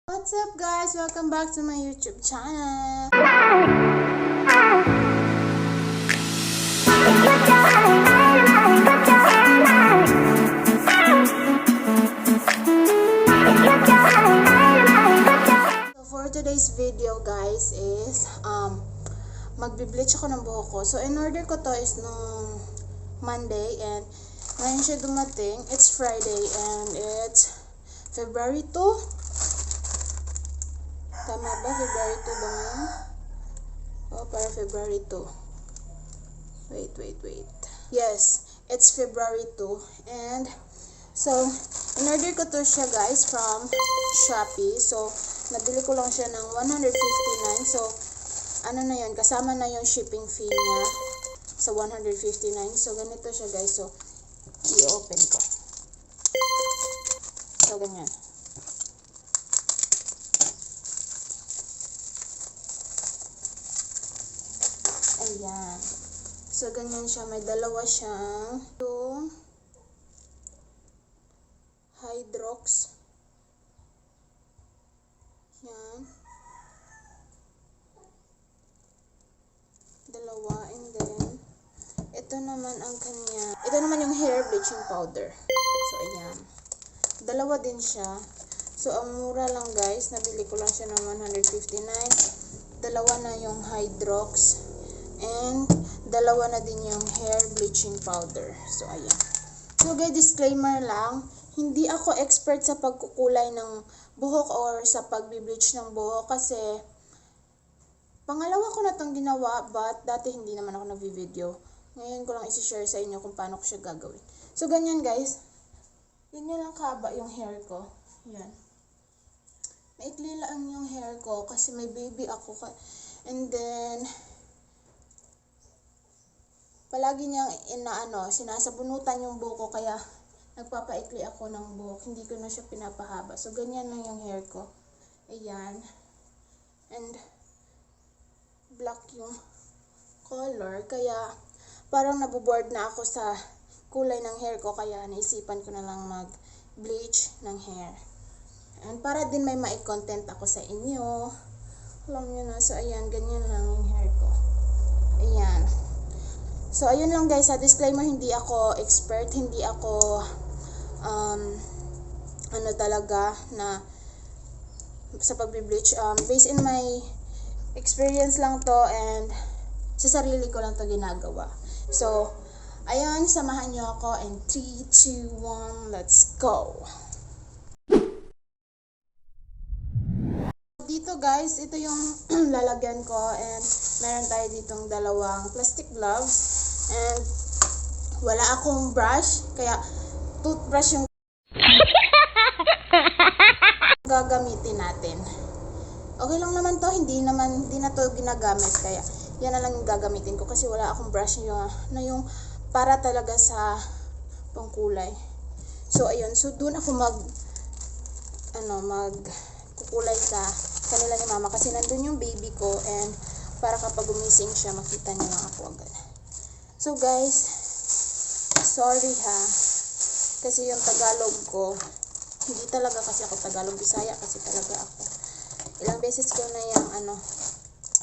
What's up guys? Welcome back to my YouTube channel. So for today's video guys is magbi-bleach ako ng buhok ko. So in order ko to is nung Monday and ngayon siya dumating. It's Friday and it's February 2. Tama ba? February 2 ba ngayon? Oh, para February 2. Wait. Yes, it's February 2. And, so, in-order ko to siya guys from Shopee. So, nabili ko lang siya ng 159. So, ano na yun? Kasama na yung shipping fee niya sa 159. So, ganito siya guys. So, i-open ko. So, ganyan. Ayan. So, ganyan siya. May dalawa siyang yung Hydrox. Yan. Dalawa. And then, ito naman ang kanya. Ito naman yung hair bleaching powder. So, ayan. Dalawa din siya. So, ang mura lang guys. Nabili ko lang siya ng 159. Dalawa na yung Hydrox. And, dalawa na din yung hair bleaching powder. So, ayan. So, guys, disclaimer lang. Hindi ako expert sa pagkukulay ng buhok or sa pagbi-bleach ng buhok kasi pangalawa ko na itong ginawa but dati hindi naman ako nag-video. Ngayon ko lang isi-share sa inyo kung paano ko siya gagawin. So, ganyan guys. Ganyan lang kaba yung hair ko. Yan. Maikli lang yung hair ko kasi may baby ako. And then, palagi niyang sinasabunutan yung buhok ko kaya nagpapaikli ako ng buhok. Hindi ko na siya pinapahaba. So, ganyan lang yung hair ko. Ayan. And, black yung color. Kaya, parang naboboard na ako sa kulay ng hair ko. Kaya, naisipan ko na lang mag-bleach ng hair. And, para din may ma-content ako sa inyo. Alam nyo na. So, ayan. Ganyan lang yung hair ko. Ayan. So, ayun lang guys, sa disclaimer, hindi ako expert, hindi ako, talaga, na, sa pag-bleach. Based in my experience lang to, and, sa sarili ko lang to ginagawa. So, ayun, samahan nyo ako, and 3, 2, 1, let's go! Dito guys, ito yung lalagyan ko, and, meron tayo ditong dalawang plastic gloves. And, wala akong brush, kaya toothbrush yung gagamitin natin. Okay lang naman to, hindi na to ginagamit, kaya yan na lang yung gagamitin ko kasi wala akong brush yung para talaga sa pangkulay. So, ayun. So, dun ako kukulay sa kanila ni mama kasi nandun yung baby ko and para kapag gumising siya, makita niya lang ako agad. So guys, sorry ha, kasi yung Tagalog ko, hindi talaga kasi ako Tagalog, Bisaya kasi talaga ako. Ilang beses ko na yung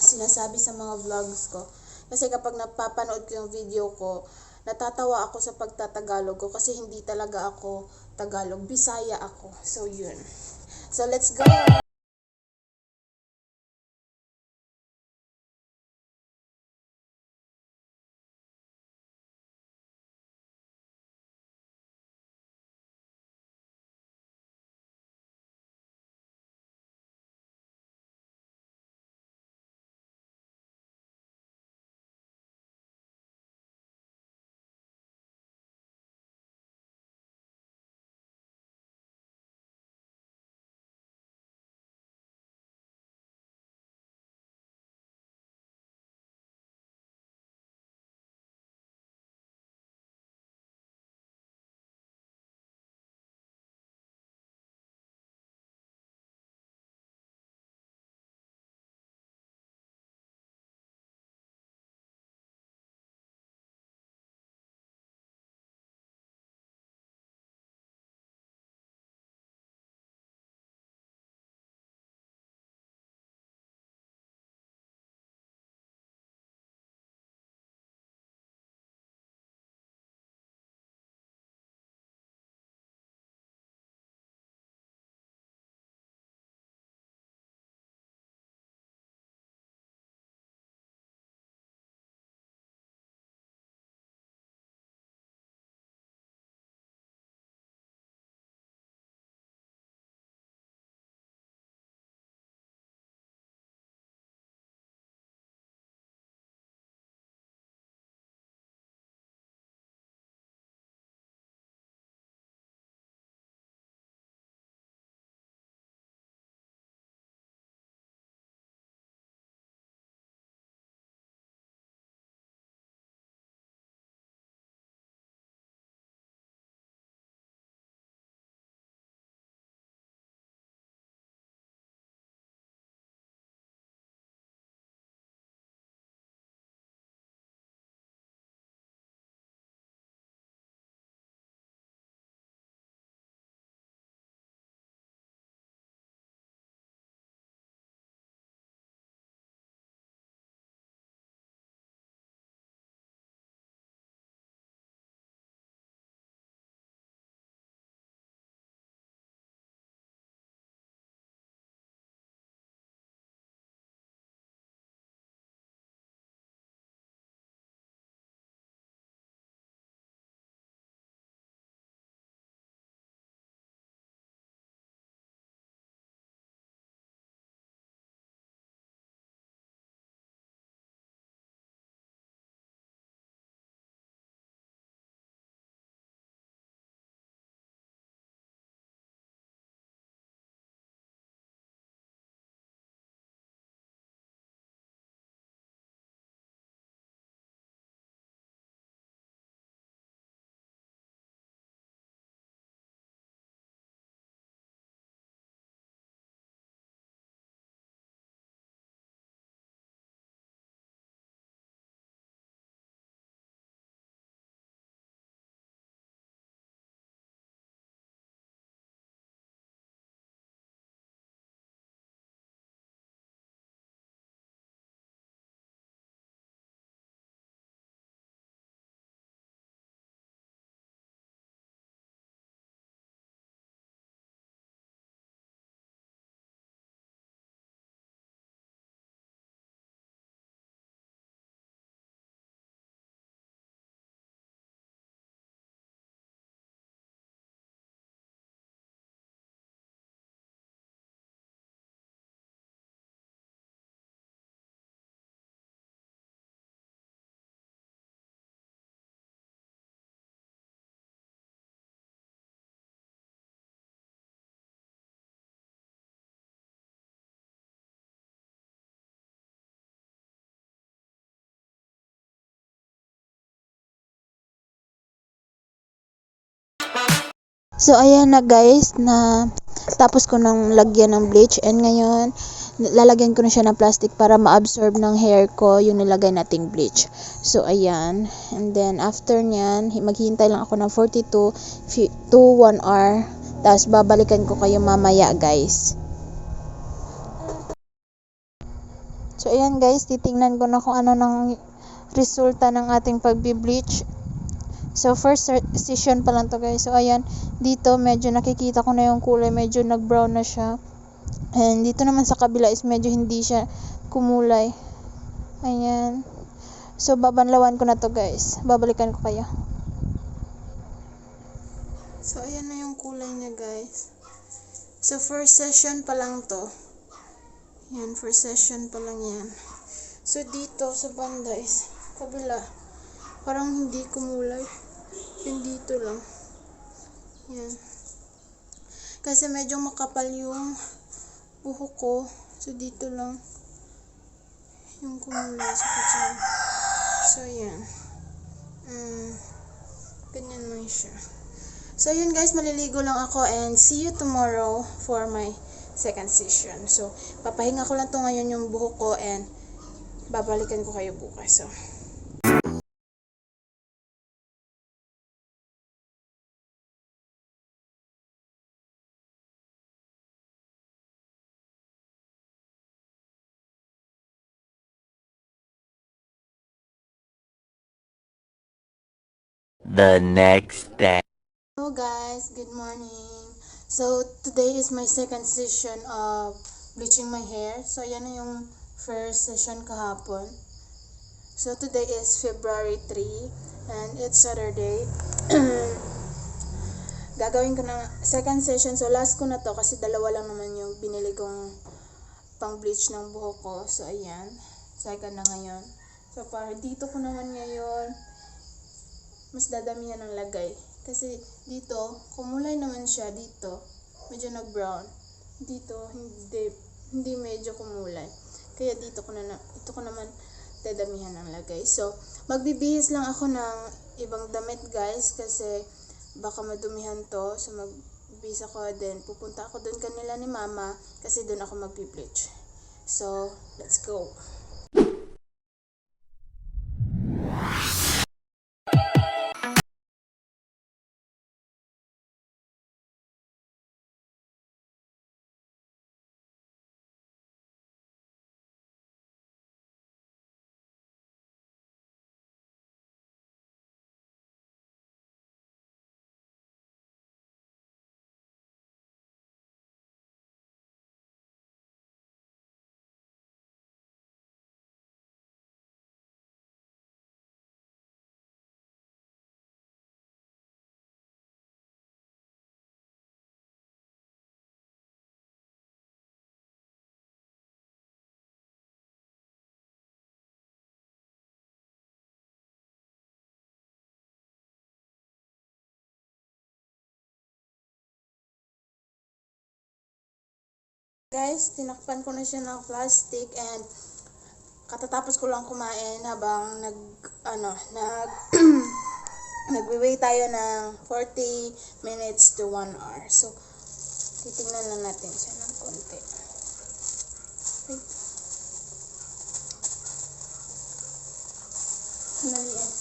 sinasabi sa mga vlogs ko. Kasi kapag napapanood ko yung video ko, natatawa ako sa pagtatagalog ko kasi hindi talaga ako Tagalog, Bisaya ako. So yun. So let's go! So, ayan na guys, na tapos ko nang lagyan ng bleach, and ngayon, lalagyan ko na siya ng plastic para ma-absorb ng hair ko yung nilagay nating bleach. So, ayan. And then, after nyan, maghihintay lang ako ng 42 to 1 hour. Tapos, babalikan ko kayo mamaya guys. So, ayan guys, titingnan ko na kung ano ng resulta ng ating pagbi-bleach. So, first session pa lang to guys. So, ayan, dito medyo nakikita ko na yung kulay, medyo nag-brown na siya. And dito naman sa kabila is medyo hindi siya kumulay. Ayan. So, babanlawan ko na to guys. Babalikan ko kayo. So, ayan na yung kulay niya guys. So, first session pa lang to. Yan, first session pa lang yan. So, dito sa banda is kabila. Parang hindi kumulay. Yung dito lang. Yan. Kasi medyo makapal yung buhok ko. So, dito lang yung kumulay sa kutsara. So, yan. Ganyan lang siya. So, yun guys, maliligo lang ako and see you tomorrow for my second session. So, papahinga ko lang to ngayon yung buhok ko and babalikan ko kayo bukas. So, the next day. hello guys, good morning. So, today is my second session of bleaching my hair. So, yan na yung first session kahapon. So, today is February 3 and it's Saturday. Gagawin ko na second session. So, last ko na to kasi dalawa lang naman yung binili kong pang bleach ng buhok ko. So, ayan. Second na ngayon. So, para dito ko naman ngayon mas dadamihan ng lagay. Kasi dito, kumulay naman siya dito. Medyo nag-brown. Dito, hindi medyo kumulay. Kaya dito ko naman dadamihan ng lagay. So, magbibihis lang ako ng ibang damit guys. Kasi baka madumihan to. So, magbihis ako. Then, pupunta ako dun kanila ni mama. Kasi dun ako magbi-bleach. So, let's go. Guys, tinakpan ko na siya ng plastic and katatapos ko lang kumain habang nagwe-wait tayo ng 40 minutes to 1 hour. So, titingnan lang natin siya ng konti. Wait. Maliit.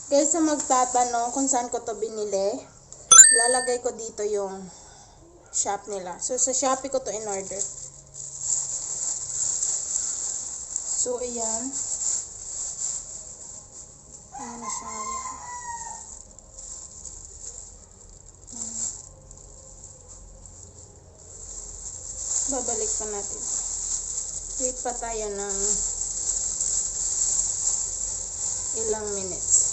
Guys, sa magtatanong kung saan ko to binili, lalagay ko dito yung shop nila. So, sa Shopee ko to in order. So, ayan. Ayan na siya ngayon. Babalik pa natin. Wait pa tayo ng ilang minutes.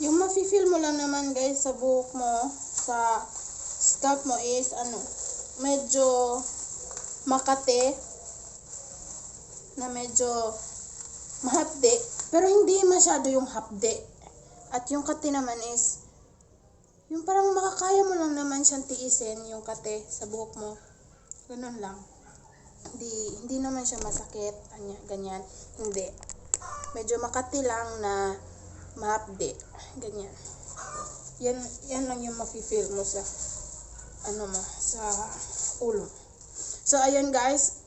Yung mafe-feel mo lang naman guys sa buhok mo, sa scalp mo is medyo makate na medyo mahapde, pero hindi masyado yung hapde. At yung kate naman is, yung parang makakaya mo lang naman siyang tiisin, yung kate sa buhok mo. Ganun lang. Hindi naman siya masakit, ganyan. Hindi. Medyo makati lang na mahapde. Ganyan. Yan lang yung mafe-feel mo sa sa ulo. So, ayun guys,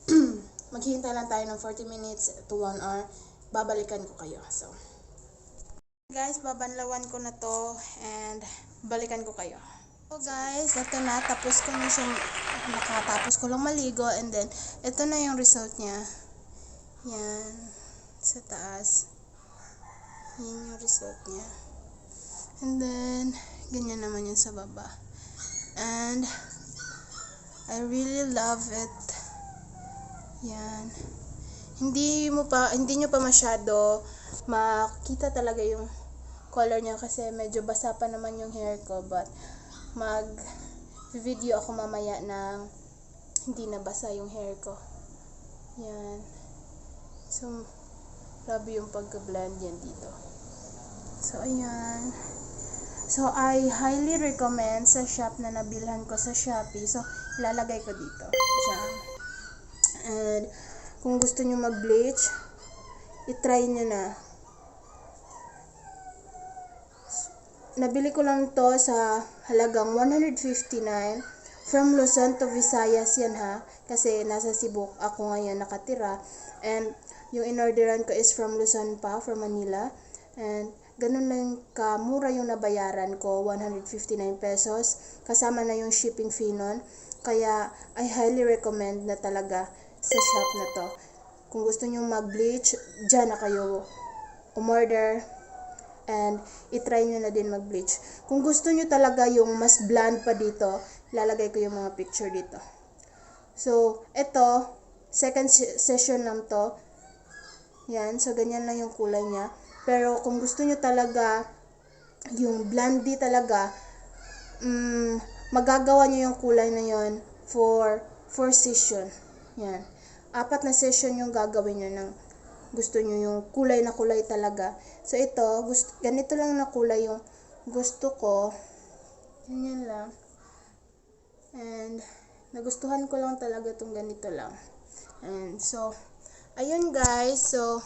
maghihintay lang tayo ng 40 minutes to 1 hour. Babalikan ko kayo. So, guys, babanlawan ko na to and balikan ko kayo. So guys, ito na, nakatapos ko lang maligo and then, ito na yung result niya. Yan, sa taas. Yan yung result niya. And then, ganyan naman yun sa baba. And, I really love it. Yan. Hindi nyo pa masyado makita talaga yung color niya kasi medyo basa pa naman yung hair ko, but mag-video ako mamaya ng hindi na basa yung hair ko. Yan. So, grabe yung pagka-blend yan dito. So, ayan. So, I highly recommend sa shop na nabilhan ko sa Shopee. So, ilalagay ko dito. Diyan. And, kung gusto nyo mag-bleach, itry nyo na. Nabili ko lang to sa halagang 159 from Luzon to Visayas yan ha. Kasi nasa Cebu ako ngayon nakatira. And, yung in-orderan ko is from Luzon pa, from Manila. And, ganun lang kamura yung nabayaran ko, 159 pesos. Kasama na yung shipping fee nun. Kaya, I highly recommend na talaga sa shop na to. Kung gusto nyo mag-bleach, dyan na kayo umorder. And, itry nyo na din mag-bleach. Kung gusto nyo talaga yung mas blonde pa dito, lalagay ko yung mga picture dito. So, ito, second session lang to. Yan, so ganyan lang yung kulay niya. Pero kung gusto nyo talaga yung blondie talaga, magagawa nyo yung kulay na yon for 4 session. Yan. 4 na session yung gagawin nyo ng gusto nyo yung kulay na kulay talaga. So ito, ganito lang na kulay yung gusto ko. Ganyan lang. And nagustuhan ko lang talaga tong ganito lang. And so, ayun guys. So,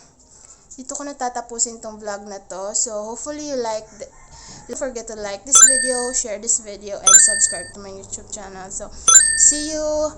dito ko na tatapusin tong vlog na to. So, hopefully you like don't forget to like this video, share this video, and subscribe to my YouTube channel. So, see you